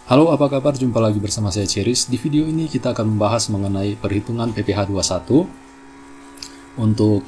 Halo, apa kabar? Jumpa lagi bersama saya Ceris. Di video ini kita akan membahas mengenai perhitungan PPh 21 untuk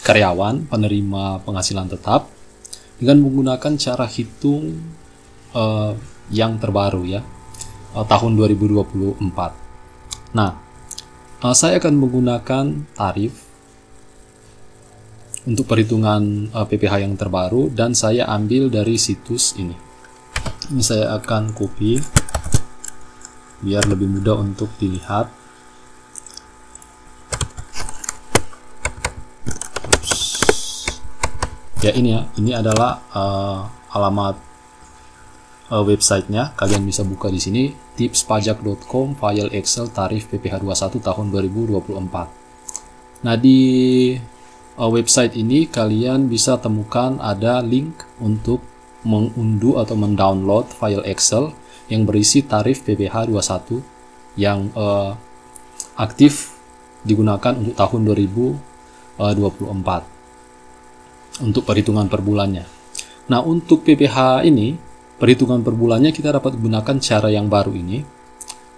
karyawan penerima penghasilan tetap dengan menggunakan cara hitung yang terbaru ya, tahun 2024. Nah, saya akan menggunakan tarif untuk perhitungan PPh yang terbaru dan saya ambil dari situs ini. Ini saya akan copy biar lebih mudah untuk dilihat. Ya, ini adalah alamat websitenya. Kalian bisa buka di sini, tipspajak.com, file Excel tarif PPh 21 tahun 2024. Nah, di website ini kalian bisa temukan ada link untuk mengunduh atau mendownload file Excel yang berisi tarif PPh 21 yang aktif digunakan untuk tahun 2024 untuk perhitungan per bulannya. Nah, untuk PPh ini, perhitungan per bulannya kita dapat gunakan cara yang baru ini,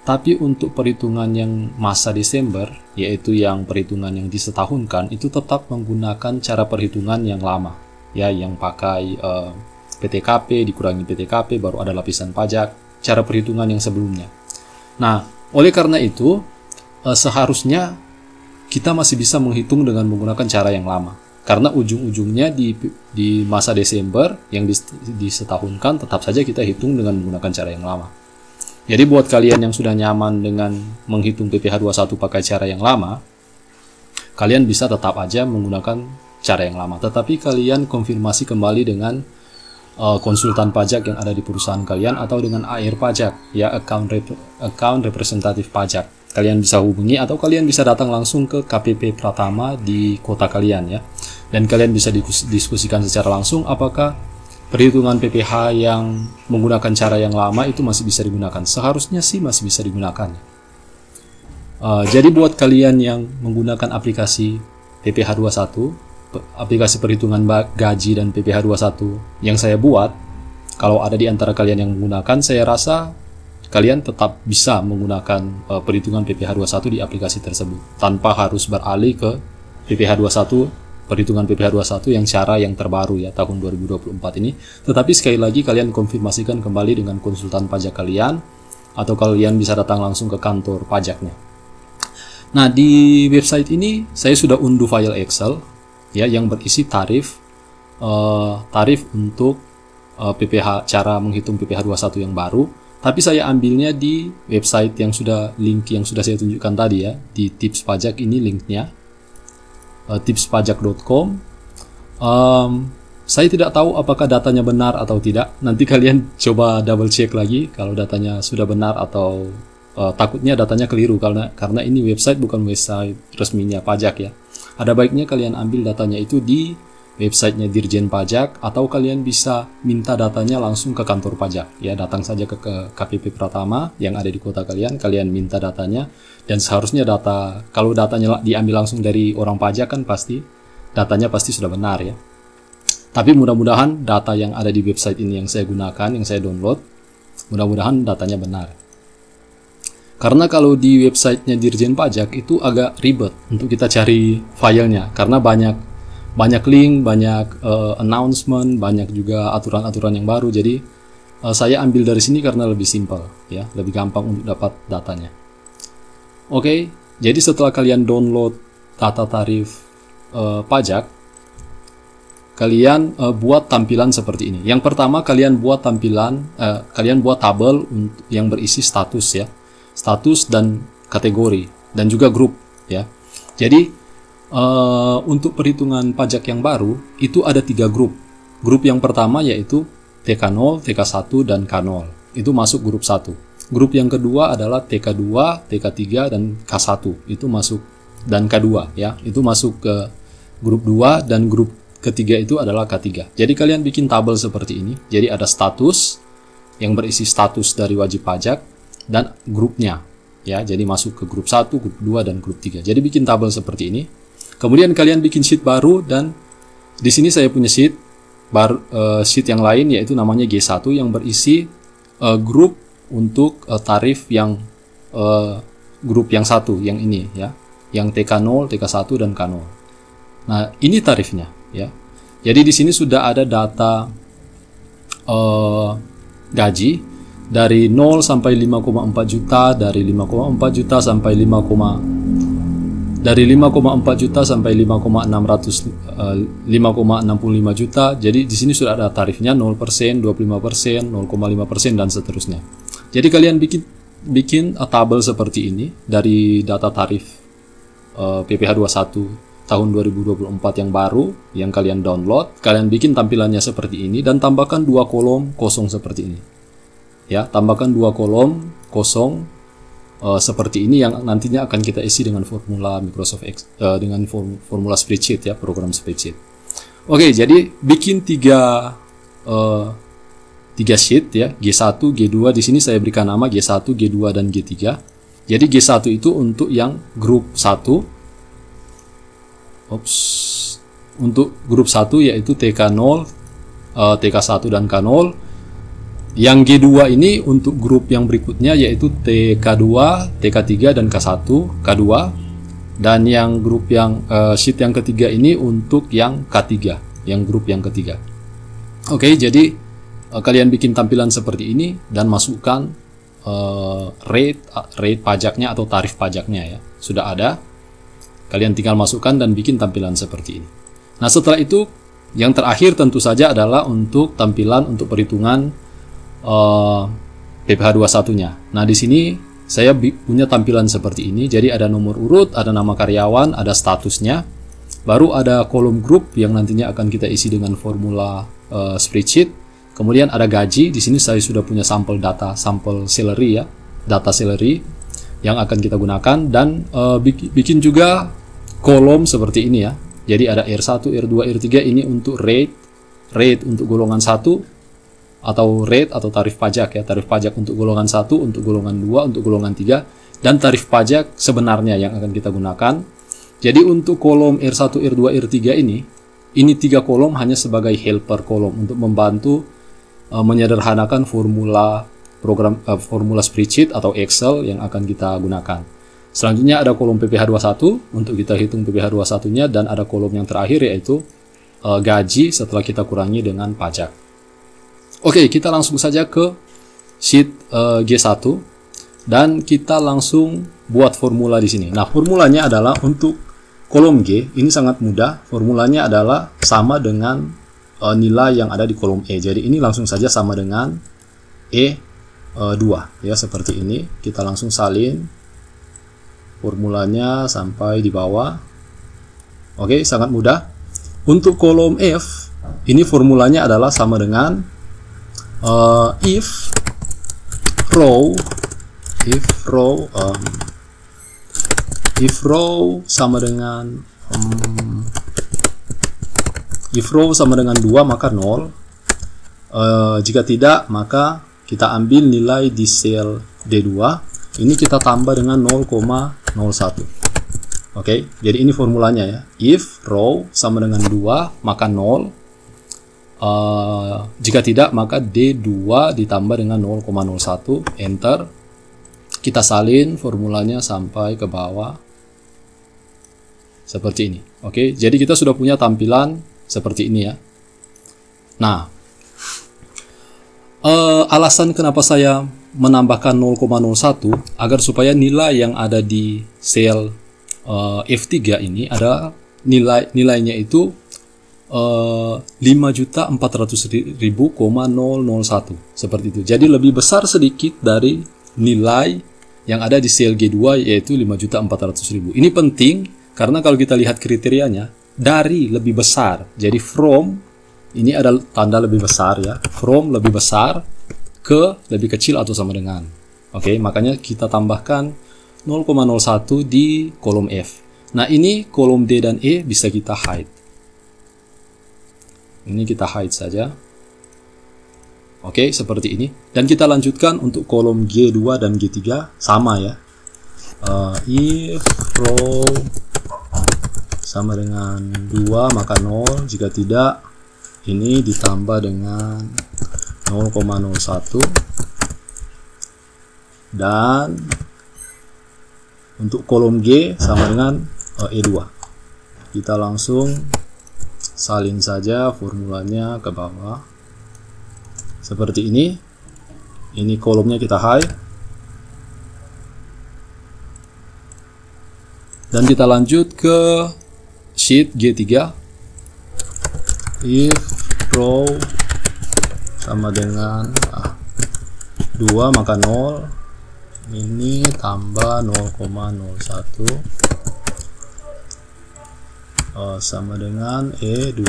tapi untuk perhitungan yang masa Desember, yaitu yang perhitungan yang disetahunkan, itu tetap menggunakan cara perhitungan yang lama, ya, yang pakai PTKP dikurangi PTKP baru ada lapisan pajak, cara perhitungan yang sebelumnya. Nah, oleh karena itu seharusnya kita masih bisa menghitung dengan menggunakan cara yang lama, karena ujung-ujungnya di masa Desember yang disetahunkan tetap saja kita hitung dengan menggunakan cara yang lama. Jadi buat kalian yang sudah nyaman dengan menghitung PPh 21 pakai cara yang lama, kalian bisa tetap aja menggunakan cara yang lama, tetapi kalian konfirmasi kembali dengan konsultan pajak yang ada di perusahaan kalian atau dengan AR pajak, ya, account representatif pajak. Kalian bisa hubungi atau kalian bisa datang langsung ke KPP Pratama di kota kalian, ya, dan kalian bisa diskusikan secara langsung apakah perhitungan PPh yang menggunakan cara yang lama itu masih bisa digunakan. Seharusnya sih masih bisa digunakan. Jadi buat kalian yang menggunakan aplikasi PPh 21, aplikasi perhitungan gaji dan PPh 21 yang saya buat, kalau ada di antara kalian yang menggunakan, saya rasa kalian tetap bisa menggunakan perhitungan PPh 21 di aplikasi tersebut tanpa harus beralih ke PPh 21, perhitungan PPh 21 yang cara yang terbaru ya tahun 2024 ini. Tetapi sekali lagi kalian konfirmasikan kembali dengan konsultan pajak kalian atau kalian bisa datang langsung ke kantor pajaknya. Nah, di website ini saya sudah unduh file Excel ya yang berisi tarif untuk PPh, cara menghitung PPh 21 yang baru, tapi saya ambilnya di website yang sudah saya tunjukkan tadi ya, di tips pajak ini linknya, tipspajak.com. Saya tidak tahu apakah datanya benar atau tidak, nanti kalian coba double check lagi kalau datanya sudah benar atau takutnya datanya keliru, karena ini website bukan website resminya pajak ya. Ada baiknya kalian ambil datanya itu di websitenya Dirjen Pajak atau kalian bisa minta datanya langsung ke kantor pajak. Ya, datang saja ke KPP Pratama yang ada di kota kalian, kalian minta datanya, dan seharusnya kalau datanya diambil langsung dari orang pajak kan datanya pasti sudah benar ya. Tapi mudah-mudahan data yang ada di website ini yang saya gunakan, yang saya download, mudah-mudahan datanya benar. Karena kalau di websitenya Dirjen Pajak itu agak ribet untuk kita cari filenya, karena banyak link, banyak announcement, banyak juga aturan-aturan yang baru. Jadi saya ambil dari sini karena lebih simpel, ya, lebih gampang untuk dapat datanya. Oke, jadi setelah kalian download data tarif pajak, kalian buat tampilan seperti ini. Yang pertama kalian buat tabel yang berisi status ya. Status dan kategori dan juga grup ya. Jadi untuk perhitungan pajak yang baru itu ada 3 grup. Grup yang pertama yaitu TK0, TK1 dan K0. Itu masuk grup 1. Grup yang kedua adalah TK2, TK3 dan K1. Itu masuk, dan K2 ya. Itu masuk ke grup 2 dan grup ketiga itu adalah K3. Jadi kalian bikin tabel seperti ini. Jadi ada status yang berisi status dari wajib pajak dan grupnya ya, jadi masuk ke grup 1, grup 2 dan grup 3. Jadi bikin tabel seperti ini. Kemudian kalian bikin sheet baru, dan di sini saya punya sheet yang lain yaitu namanya G1 yang berisi grup untuk tarif yang grup yang satu, yang ini ya, yang TK0, TK1 dan K0. Nah, ini tarifnya ya. Jadi di sini sudah ada data gaji dari 0 sampai 5,4 juta, dari 5,4 juta sampai 5,65 juta. Jadi di sini sudah ada tarifnya 0%, 25%, 0,5% dan seterusnya. Jadi kalian bikin tabel seperti ini dari data tarif PPh 21 tahun 2024 yang baru yang kalian download. Kalian bikin tampilannya seperti ini dan tambahkan 2 kolom kosong seperti ini. Ya, tambahkan 2 kolom kosong seperti ini yang nantinya akan kita isi dengan formula Microsoft dengan formula spreadsheet ya, program spreadsheet. Oke, jadi bikin 3 sheet ya, G1, G2. Di sini saya berikan nama G1, G2 dan G3. Jadi G1 itu untuk yang grup 1. Untuk grup 1 yaitu TK0, TK1 dan K0. Yang G2 ini untuk grup yang berikutnya yaitu TK2, TK3 dan K1, K2. Dan yang grup yang sheet yang ketiga ini untuk yang K3, yang grup yang ketiga. Oke, jadi kalian bikin tampilan seperti ini dan masukkan rate pajaknya atau tarif pajaknya ya. Sudah ada. Kalian tinggal masukkan dan bikin tampilan seperti ini. Nah, setelah itu yang terakhir tentu saja adalah untuk tampilan untuk perhitungan PPh 21-nya. Nah, di sini saya punya tampilan seperti ini. Jadi ada nomor urut, ada nama karyawan, ada statusnya. Baru ada kolom grup yang nantinya akan kita isi dengan formula spreadsheet. Kemudian ada gaji. Di sini saya sudah punya sampel data, sampel salary ya, data salary yang akan kita gunakan, dan bikin juga kolom seperti ini ya. Jadi ada R1, R2, R3 ini untuk rate untuk golongan 1 atau rate atau tarif pajak ya. Tarif pajak untuk golongan 1, untuk golongan 2, untuk golongan 3, dan tarif pajak sebenarnya yang akan kita gunakan. Jadi untuk kolom R1, R2, R3 ini 3 kolom hanya sebagai helper kolom untuk membantu menyederhanakan formula spreadsheet atau Excel yang akan kita gunakan. Selanjutnya ada kolom PPh 21 untuk kita hitung PPh 21-nya, dan ada kolom yang terakhir yaitu gaji setelah kita kurangi dengan pajak. Oke, kita langsung saja ke sheet G1 dan kita langsung buat formula di sini. Nah, formulanya adalah untuk kolom G ini sangat mudah. Formulanya adalah sama dengan nilai yang ada di kolom E. Jadi ini langsung saja sama dengan E2 ya, seperti ini. Kita langsung salin formulanya sampai di bawah. Oke, sangat mudah. Untuk kolom F ini formulanya adalah sama dengan if row sama dengan 2 maka 0. Jika tidak maka kita ambil nilai di sel D2. Ini kita tambah dengan 0,01. Oke, jadi ini formulanya ya. If row sama dengan 2 maka 0. Jika tidak maka D2 ditambah dengan 0,01. Enter. Kita salin formulanya sampai ke bawah seperti ini. Oke, jadi kita sudah punya tampilan seperti ini ya. Nah, alasan kenapa saya menambahkan 0,01 agar supaya nilai yang ada di sel F3 ini ada nilainya itu 5.400.000,001 seperti itu. Jadi lebih besar sedikit dari nilai yang ada di sel G2 yaitu 5.400.000. Ini penting karena kalau kita lihat kriterianya dari lebih besar. Jadi from ini ada tanda lebih besar ya. From lebih besar ke lebih kecil atau sama dengan. Oke, makanya kita tambahkan 0,01 di kolom F. Nah, ini kolom D dan E bisa kita hide. Ini kita hide saja. Oke, seperti ini. Dan kita lanjutkan untuk kolom G2 dan G3 sama ya. If row sama dengan 2 maka 0. Jika tidak, ini ditambah dengan 0,01. Dan untuk kolom G sama dengan E2. Kita langsung salin saja formulanya ke bawah. Seperti ini. Ini kolomnya kita hide. Dan kita lanjut ke sheet G3. If row sama dengan 2 maka 0. Ini tambah 0,01 sama dengan E2.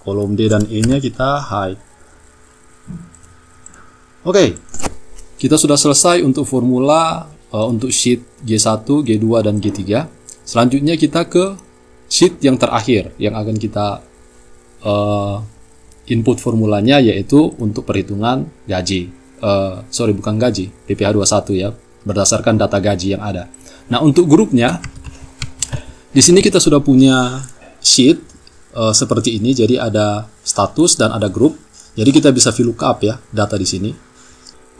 Kolom D dan E nya kita hide. Oke, kita sudah selesai untuk formula untuk sheet G1, G2, dan G3. Selanjutnya kita ke sheet yang terakhir yang akan kita input formulanya, yaitu untuk perhitungan gaji. Bukan gaji, PPh 21 ya, berdasarkan data gaji yang ada. Nah, untuk grupnya, di sini kita sudah punya sheet seperti ini. Jadi ada status dan ada grup. Jadi kita bisa VLOOKUP ya data di sini.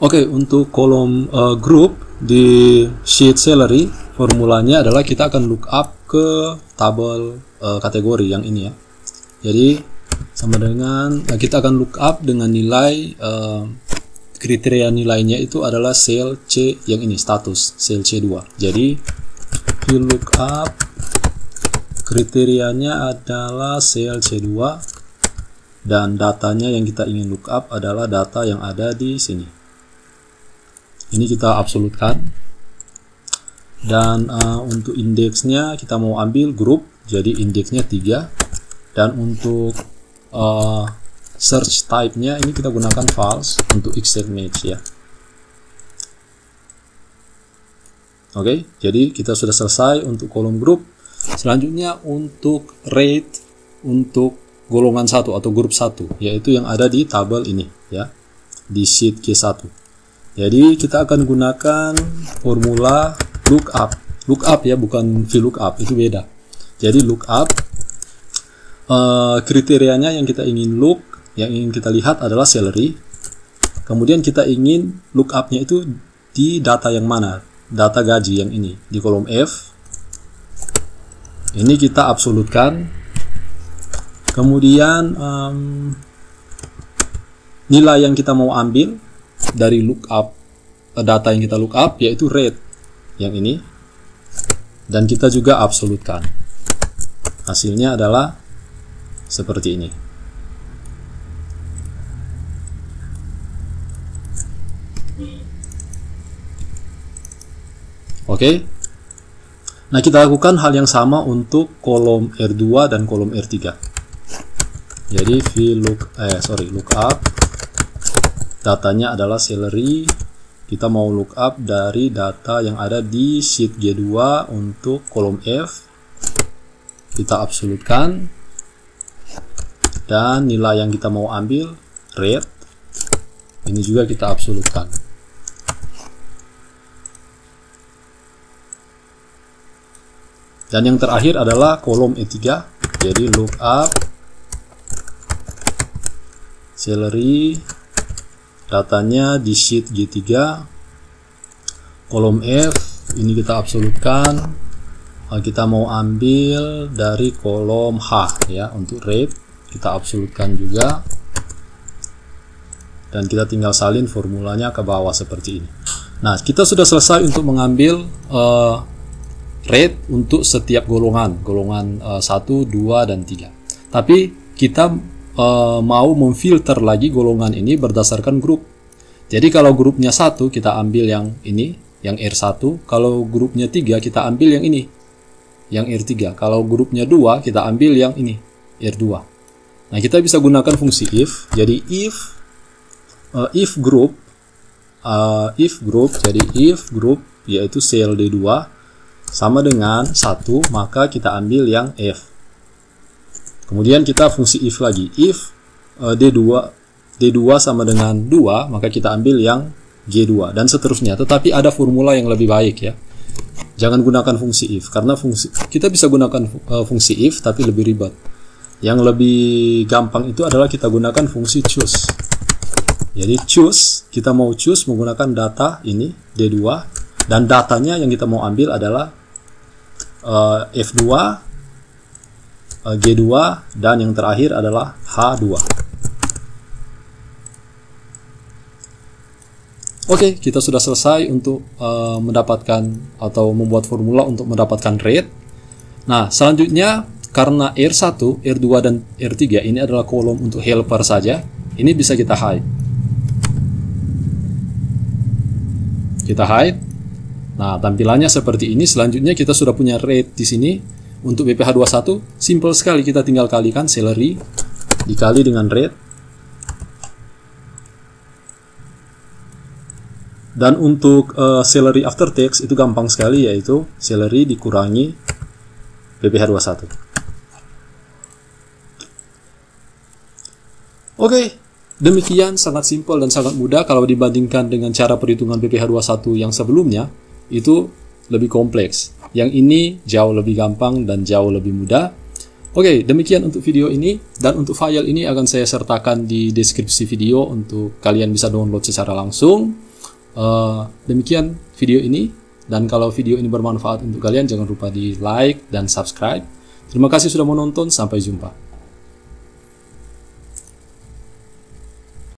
Oke, untuk kolom grup di sheet salary, formulanya adalah kita akan lookup ke tabel kategori yang ini ya. Jadi sama dengan kita akan lookup dengan nilai kriteria nilainya itu adalah sel C yang ini, status sel C2. Jadi VLOOKUP kriterianya adalah sel C2 dan datanya yang kita ingin lookup adalah data yang ada di sini. Ini kita absolutkan. Dan untuk indeksnya kita mau ambil grup, jadi indeksnya 3. Dan untuk search type-nya ini kita gunakan false untuk exact match ya. Oke, jadi kita sudah selesai untuk kolom grup. Selanjutnya untuk rate untuk golongan 1 atau grup 1, yaitu yang ada di tabel ini ya, di sheet G1. Jadi kita akan gunakan formula lookup. Lookup ya, bukan VLOOKUP, itu beda. Jadi lookup kriterianya yang kita ingin yang ingin kita lihat adalah salary. Kemudian kita ingin lookupnya itu di data yang mana? Data gaji yang ini di kolom F. Ini kita absolutkan. Kemudian nilai yang kita mau ambil dari lookup data yang kita lookup yaitu rate yang ini, dan kita juga absolutkan. Hasilnya adalah seperti ini. Oke. Nah, kita lakukan hal yang sama untuk kolom R2 dan kolom R3. Jadi lookup datanya adalah salary. Kita mau lookup dari data yang ada di sheet G2 untuk kolom F. Kita absolutkan. Dan nilai yang kita mau ambil rate ini juga kita absolutkan. Dan yang terakhir adalah kolom E3. Jadi lookup salary datanya di sheet G3 kolom F ini kita absolutkan. Kita mau ambil dari kolom H ya, untuk rate kita absolutkan juga. Dan kita tinggal salin formulanya ke bawah seperti ini. Nah, kita sudah selesai untuk mengambil rate untuk setiap golongan 1, 2, dan 3. Tapi kita mau memfilter lagi golongan ini berdasarkan grup. Jadi kalau grupnya 1 kita ambil yang ini, yang R1. Kalau grupnya 3 kita ambil yang ini, yang R3. Kalau grupnya 2 kita ambil yang ini, R2. Nah, kita bisa gunakan fungsi if. Jadi if group jadi if group yaitu sel D2 sama dengan 1, maka kita ambil yang F. Kemudian kita fungsi if lagi. If D2 sama dengan 2, maka kita ambil yang G2 dan seterusnya. Tetapi ada formula yang lebih baik ya. Jangan gunakan fungsi if, karena kita bisa gunakan fungsi if tapi lebih ribet. Yang lebih gampang itu adalah kita gunakan fungsi choose. Jadi choose, kita mau choose menggunakan data ini D2, dan datanya yang kita mau ambil adalah F2, G2, dan yang terakhir adalah H2. Oke, kita sudah selesai untuk mendapatkan atau membuat formula untuk mendapatkan rate. Nah, selanjutnya karena R1, R2, dan R3 ini adalah kolom untuk helper saja, ini bisa kita hide. Kita hide. Nah, tampilannya seperti ini. Selanjutnya kita sudah punya rate di sini. Untuk BPH21, simple sekali, kita tinggal kalikan salary dikali dengan rate. Dan untuk salary after tax itu gampang sekali, yaitu salary dikurangi BPH21. Oke, demikian, sangat simpel dan sangat mudah. Kalau dibandingkan dengan cara perhitungan BPH21 yang sebelumnya, itu lebih kompleks. Yang ini jauh lebih gampang dan jauh lebih mudah. Oke, demikian untuk video ini, dan untuk file ini akan saya sertakan di deskripsi video untuk kalian bisa download secara langsung. Demikian video ini, dan kalau video ini bermanfaat untuk kalian, jangan lupa di like dan subscribe. Terima kasih sudah menonton, sampai jumpa.